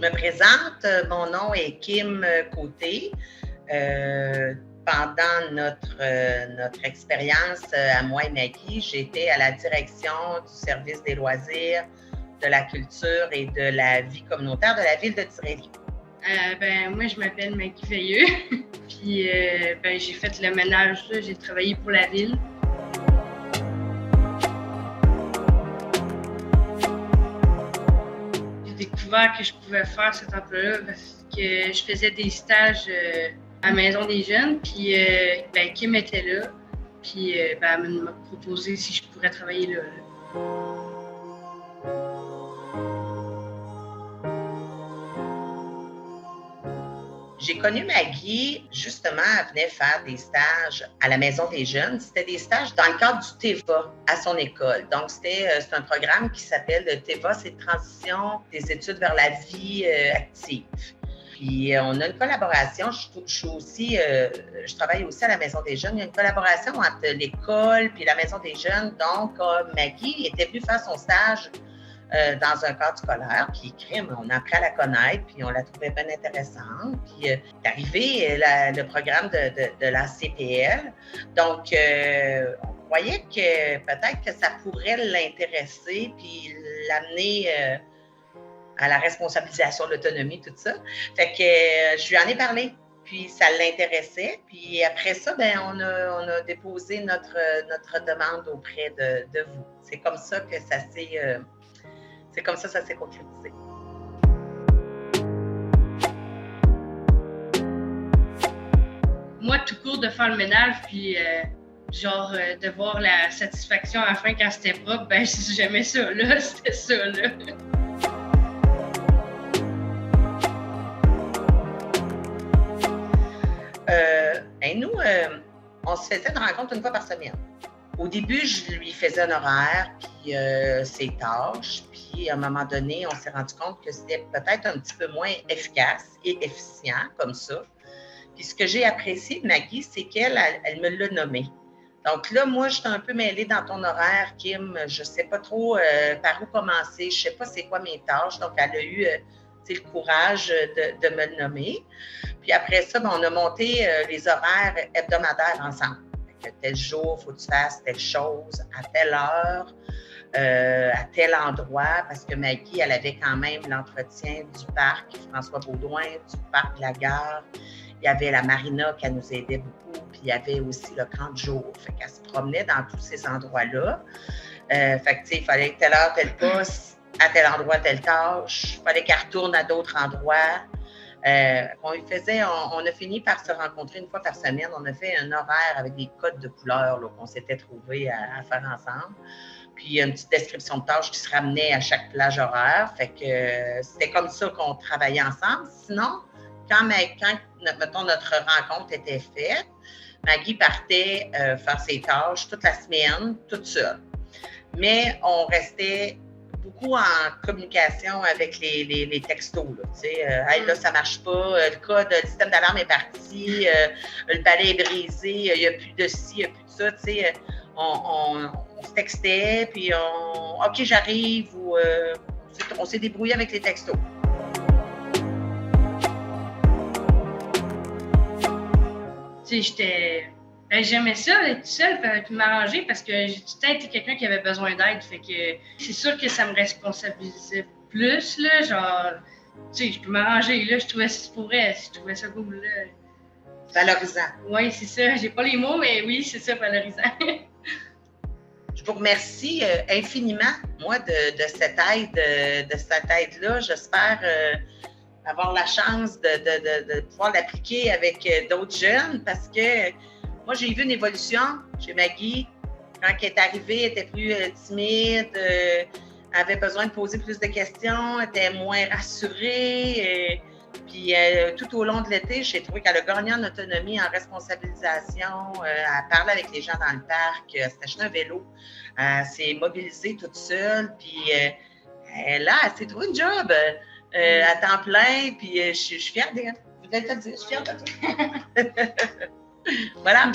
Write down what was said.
me présente, mon nom est Kim Côté. Pendant notre expérience à moi et Maggie, j'étais à la direction du service des loisirs, de la culture et de la vie communautaire de la ville de Tirelli. Moi, je m'appelle Maggie Veilleux. Puis, j'ai fait le ménage là. J'ai travaillé pour la ville. J'ai découvert que je pouvais faire cet emploi-là parce que je faisais des stages à la Maison des jeunes. Puis, Kim était là. Puis, elle m'a proposé si je pourrais travailler là. J'ai connu Maggie, justement, elle venait faire des stages à la Maison des jeunes. C'était des stages dans le cadre du TEVA à son école. Donc, c'est un programme qui s'appelle le TEVA, c'est Transition des études vers la vie active. Puis, on a une collaboration. Je travaille aussi à la Maison des jeunes. Il y a une collaboration entre l'école et la Maison des jeunes. Donc, Maggie était venue faire son stage dans un cadre scolaire, puis on a appris à la connaître, puis on la trouvait bien intéressante. Puis est arrivé le programme de la CPL. Donc, on croyait que peut-être que ça pourrait l'intéresser, puis l'amener à la responsabilisation de l'autonomie, tout ça. Fait que je lui en ai parlé, puis ça l'intéressait. Puis après ça, on a déposé notre demande auprès de vous. C'est comme ça que ça s'est... C'est comme ça s'est concrétisé. Moi, tout court, de faire le ménage, puis de voir la satisfaction à la fin quand c'était propre, j'aimais ça, là. C'était ça, là. Nous, on se faisait une rencontre une fois par semaine. Au début, je lui faisais un horaire, puis ses tâches, puis à un moment donné, on s'est rendu compte que c'était peut-être un petit peu moins efficace et efficient comme ça. Puis ce que j'ai apprécié de Maggie, c'est qu'elle me l'a nommé. Donc là, moi, je suis un peu mêlée dans ton horaire, Kim. Je ne sais pas trop par où commencer, je ne sais pas c'est quoi mes tâches. Donc, elle a eu le courage de me le nommer. Puis après ça, on a monté les horaires hebdomadaires ensemble. Tel jour, il faut que tu fasses telle chose, à telle heure, à tel endroit, parce que Maggie, elle avait quand même l'entretien du parc François-Baudouin, du parc de la Gare. Il y avait la marina qui nous aidait beaucoup, puis il y avait aussi le camp de jour. Fait qu'elle se promenait dans tous ces endroits-là. Il fallait que telle heure, tel poste, à tel endroit, telle tâche. Il fallait qu'elle retourne à d'autres endroits. On a fini par se rencontrer une fois par semaine. On a fait un horaire avec des codes de couleurs là, qu'on s'était trouvés à faire ensemble. Puis une petite description de tâches qui se ramenait à chaque plage horaire. Fait que c'était comme ça qu'on travaillait ensemble. Sinon, quand mettons, notre rencontre était faite, Maggie partait faire ses tâches toute la semaine, toute seule. Mais on restait beaucoup en communication avec les textos. Là, hey, là, ça ne marche pas, le système d'alarme est parti, le balai est brisé, il n'y a plus de ci, il n'y a plus de ça. On se textait, puis OK, j'arrive, ou on s'est débrouillé avec les textos. J'aimais ça, être seule, puis m'arranger, parce que j'ai tout le temps été quelqu'un qui avait besoin d'aide. Fait que c'est sûr que ça me responsabilisait plus, là, je peux m'arranger, là, je trouvais ça cool, là. Valorisant. Oui, c'est ça. J'ai pas les mots, mais oui, c'est ça, valorisant. Je vous remercie infiniment, moi, de cette aide-là. J'espère avoir la chance de pouvoir l'appliquer avec d'autres jeunes, parce que moi, j'ai vu une évolution chez Maggie. Quand elle est arrivée, elle était plus timide, avait besoin de poser plus de questions, était moins rassurée. Puis tout au long de l'été, j'ai trouvé qu'elle a gagné en autonomie, en responsabilisation. Elle parlait avec les gens dans le parc, elle s'est acheté un vélo, elle s'est mobilisée toute seule. Puis elle s'est trouvé une job à temps plein. Puis je suis fière d'elle. Je voulais te le dire, je suis fière de toi. Voilà.